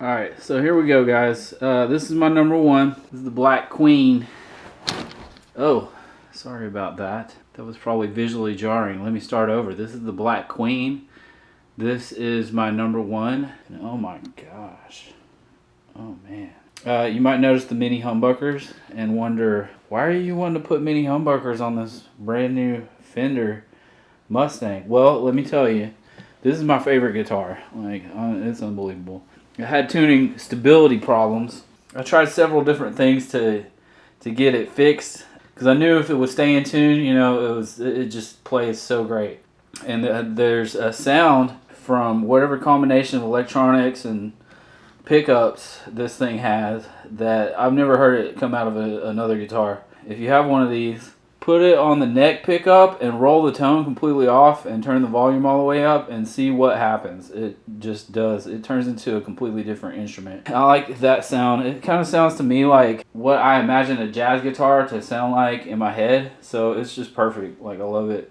Alright, so here we go, guys. This is my number one. This is the Black Queen. Oh, sorry about that. That was probably visually jarring. Let me start over. This is the Black Queen. This is my number one. And oh my gosh. Oh man. You might notice the mini humbuckers and wonder, why are you wanting to put mini humbuckers on this brand new Fender Mustang? Well, let me tell you, this is my favorite guitar. Like, it's unbelievable. I had tuning stability problems. I tried several different things to get it fixed because I knew if it would stay in tune, you know, it just plays so great. And there's a sound from whatever combination of electronics and pickups this thing has that I've never heard it come out of another guitar. If you have one of these, put it on the neck pickup and roll the tone completely off and turn the volume all the way up and see what happens. It just does. It turns into a completely different instrument. I like that sound. It kind of sounds to me like what I imagine a jazz guitar to sound like in my head. So it's just perfect. Like, I love it.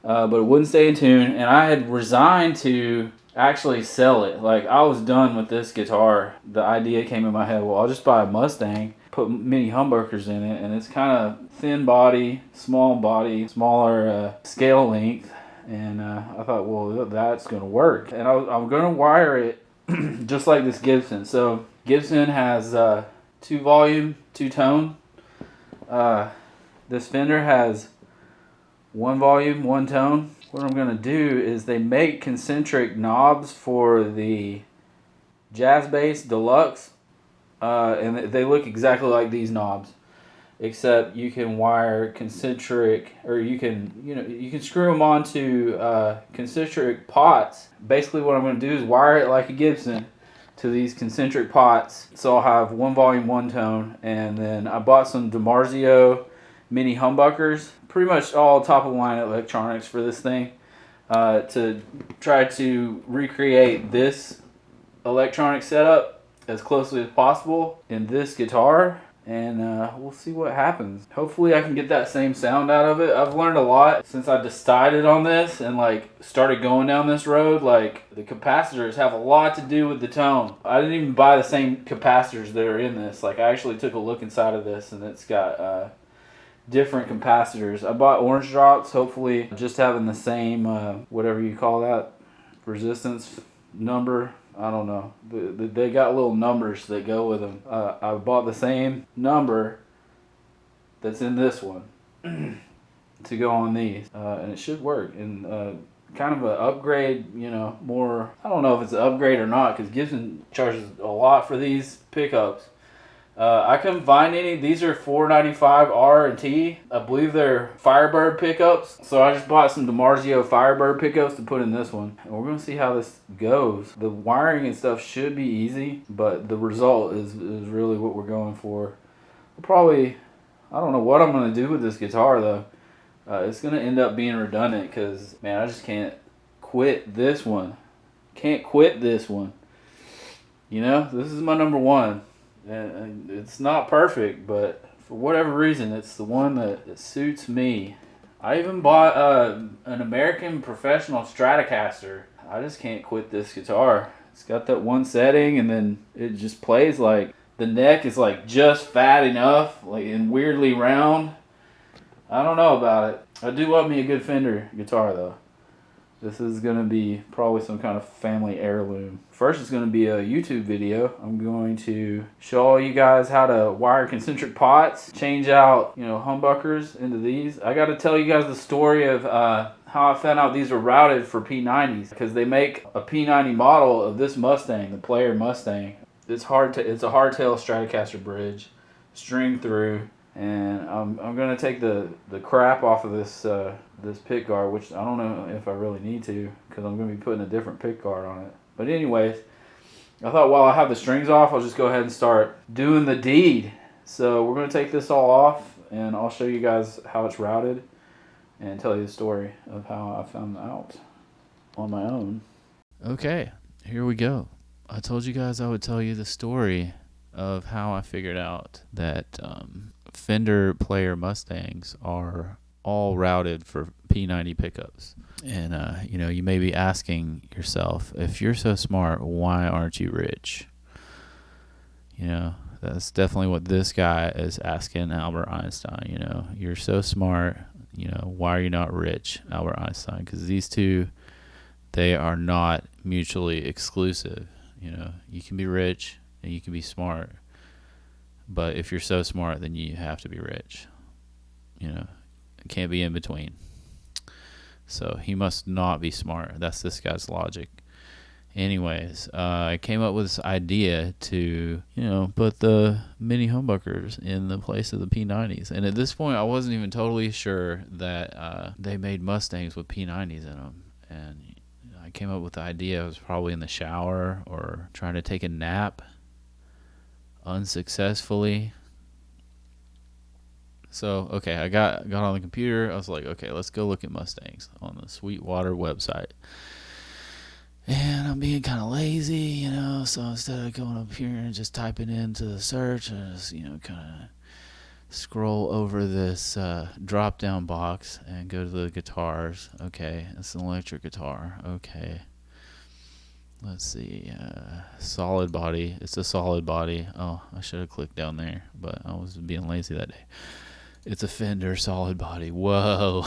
But it wouldn't stay in tune, and I had resigned to actually sell it. Like, I was done with this guitar. The idea came in my head, well, I'll just buy a Mustang, put mini humbuckers in it, and it's kind of thin body, smaller scale length, and I thought, well, that's going to work. And I'm going to wire it just like this Gibson. So Gibson has 2 volume, 2 tone. This Fender has 1 volume, 1 tone. What I'm going to do is they make concentric knobs for the Jazz Bass Deluxe, and they look exactly like these knobs, except you can wire concentric, or you can screw them onto concentric pots. Basically what I'm going to do is wire it like a Gibson to these concentric pots, so I'll have 1 volume, 1 tone. And then I bought some DiMarzio mini humbuckers, pretty much all top of the line electronics for this thing, to try to recreate this electronic setup as closely as possible in this guitar, and we'll see what happens. Hopefully I can get that same sound out of it. I've learned a lot since I decided on this and like started going down this road. Like, the capacitors have a lot to do with the tone. I didn't even buy the same capacitors that are in this. Like, I actually took a look inside of this, and it's got different capacitors. I bought orange drops, hopefully just having the same whatever you call that, resistance number. I don't know. They got little numbers that go with them. I bought the same number that's in this one to go on these, and it should work. And kind of an upgrade, you know, more, I don't know if it's an upgrade or not, because Gibson charges a lot for these pickups. I couldn't find any. These are $495 R and T. I believe they're Firebird pickups. So I just bought some DiMarzio Firebird pickups to put in this one. And we're going to see how this goes. The wiring and stuff should be easy, but the result is really what we're going for. Probably, I don't know what I'm going to do with this guitar though. It's going to end up being redundant because, man, I just can't quit this one. Can't quit this one. You know, this is my number one. And it's not perfect, but for whatever reason, it's the one that suits me. I even bought an American Professional Stratocaster. I just can't quit this guitar. It's got that one setting, and then it just plays like the neck is like just fat enough, like, and weirdly round. I don't know about it. I do love me a good Fender guitar though. This is going to be probably some kind of family heirloom. First, it's going to be a YouTube video. I'm going to show you guys how to wire concentric pots, change out, you know, humbuckers into these. I got to tell you guys the story of how I found out these were routed for P90s, because they make a P90 model of this Mustang, the Player Mustang. It's a hardtail Stratocaster bridge, string through. And I'm going to take the crap off of this this pick guard, which I don't know if I really need to, because I'm going to be putting a different pick guard on it. But anyways, I thought while I have the strings off, I'll just go ahead and start doing the deed. So we're going to take this all off, and I'll show you guys how it's routed and tell you the story of how I found out on my own. Okay, here we go. I told you guys I would tell you the story of how I figured out that Fender Player Mustangs are all routed for P90 pickups. And you know, you may be asking yourself, if you're so smart, why aren't you rich? You know, that's definitely what this guy is asking Albert Einstein. You know, you're so smart. You know, why are you not rich, Albert Einstein? Because these two, they are not mutually exclusive. You know, you can be rich and you can be smart, but if you're so smart, then you have to be rich. You know, it can't be in between. So he must not be smart. That's this guy's logic. Anyways, I came up with this idea to, you know, put the mini humbuckers in the place of the P90s. And at this point, I wasn't even totally sure that they made Mustangs with P90s in them. And I came up with the idea. I was probably in the shower or trying to take a nap unsuccessfully. So, okay, I got on the computer. I was like, okay, let's go look at Mustangs on the Sweetwater website. And I'm being kind of lazy, you know, so instead of going up here and just typing into the search, I just, you know, kind of scroll over this drop-down box and go to the guitars. Okay, it's an electric guitar. Okay. Let's see. Solid body. It's a solid body. Oh, I should have clicked down there, but I was being lazy that day. It's a Fender solid body. Whoa.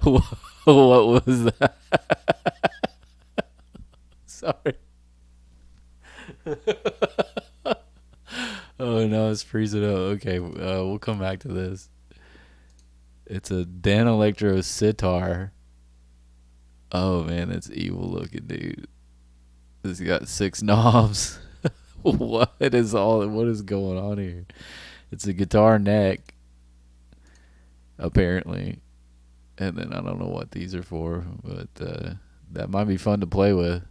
Whoa. What was that? Sorry. Oh no, it's freezing up. Okay, we'll come back to this. It's a Dan Electro sitar. Oh man, that's evil looking, dude. This got 6 knobs. What is going on here? It's a guitar neck, apparently. And then I don't know what these are for, but that might be fun to play with.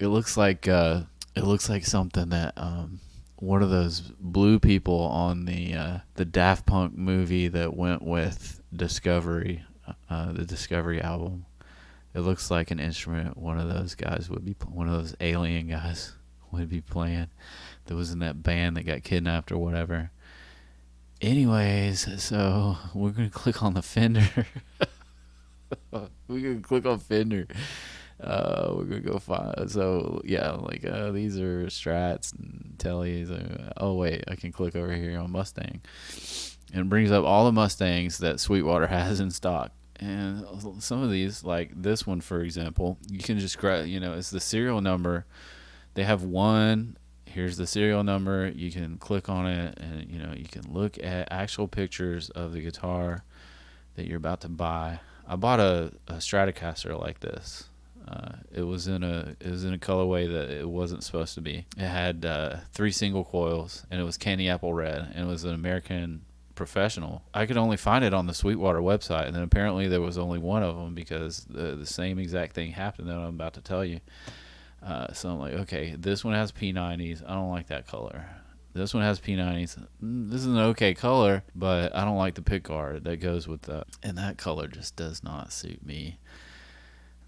It looks like something that one of those blue people on the Daft Punk movie that went with Discovery, the Discovery album. It looks like an instrument one of those guys would be, one of those alien guys would be playing. That was in that band that got kidnapped or whatever. Anyways, so we're gonna click on the Fender. We're gonna click on Fender. We're gonna go find. So yeah, like these are Strats and Tellys. Oh wait, I can click over here on Mustang, and it brings up all the Mustangs that Sweetwater has in stock. And some of these, like this one for example, you can just grab. You know, it's the serial number. They have one. Here's the serial number. You can click on it, and you know you can look at actual pictures of the guitar that you're about to buy. I bought a Stratocaster like this. It was in a colorway that it wasn't supposed to be. It had 3 single coils, and it was candy apple red, and it was an American Professional. I could only find it on the Sweetwater website, and then apparently there was only one of them because the same exact thing happened that I'm about to tell you. So I'm like, okay, this one has P90s. I don't like that color. This one has P90s. This is an okay color, but I don't like the pick guard that goes with that. And that color just does not suit me.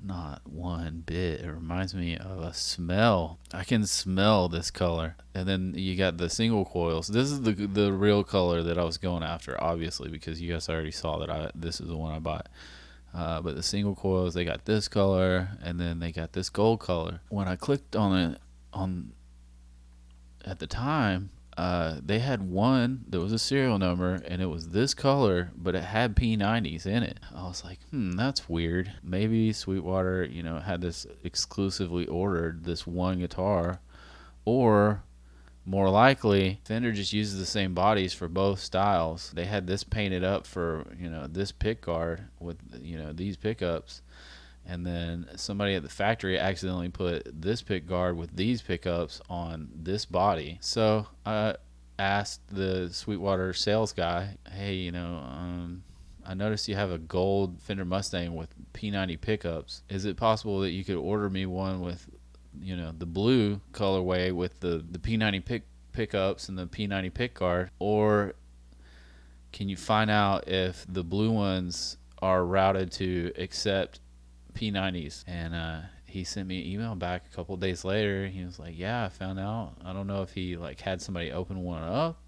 Not one bit. It reminds me of a smell. I can smell this color. And then you got the single coils. This is the real color that I was going after, obviously, because you guys already saw that this is the one I bought. But the single coils, they got this color, and then they got this gold color. When I clicked on it at the time, they had one that was a serial number, and it was this color, but it had P90s in it. I was like, that's weird. Maybe Sweetwater, you know, had this exclusively ordered, this one guitar, or more likely, Fender just uses the same bodies for both styles. They had this painted up for, you know, this pick guard with, you know, these pickups. And then somebody at the factory accidentally put this pick guard with these pickups on this body. So I asked the Sweetwater sales guy, hey, you know, I noticed you have a gold Fender Mustang with P90 pickups. Is it possible that you could order me one with, you know, the blue colorway with the P90 pickups and the P90 pick guard? Or can you find out if the blue ones are routed to accept P90s? And he sent me an email back a couple of days later. He was like, yeah, I found out. I don't know if he like had somebody open one up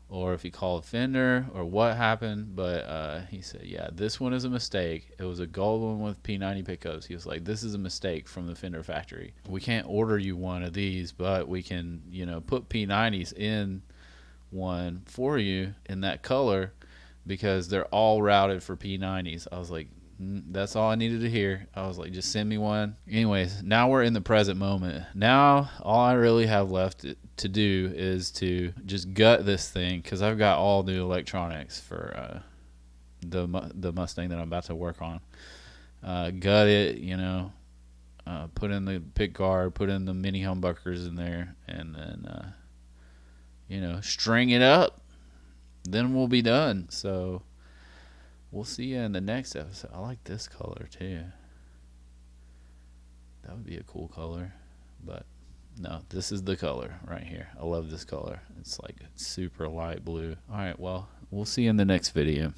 or if he called Fender or what happened, but he said, yeah, this one is a mistake. It was a gold one with P90 pickups. He was like, this is a mistake from the Fender factory. We can't order you one of these, but we can, you know, put P90s in one for you in that color because they're all routed for P90s. I was like, that's all I needed to hear. I was like, just send me one. Anyways, now we're in the present moment. Now all I really have left to do is to just gut this thing, because I've got all new electronics for the Mustang that I'm about to work on. Gut it, you know, put in the pick guard, put in the mini humbuckers in there, and then you know, string it up. Then we'll be done. So we'll see you in the next episode. I like this color too. That would be a cool color. But no, this is the color right here. I love this color. It's like super light blue. All right, well, we'll see you in the next video.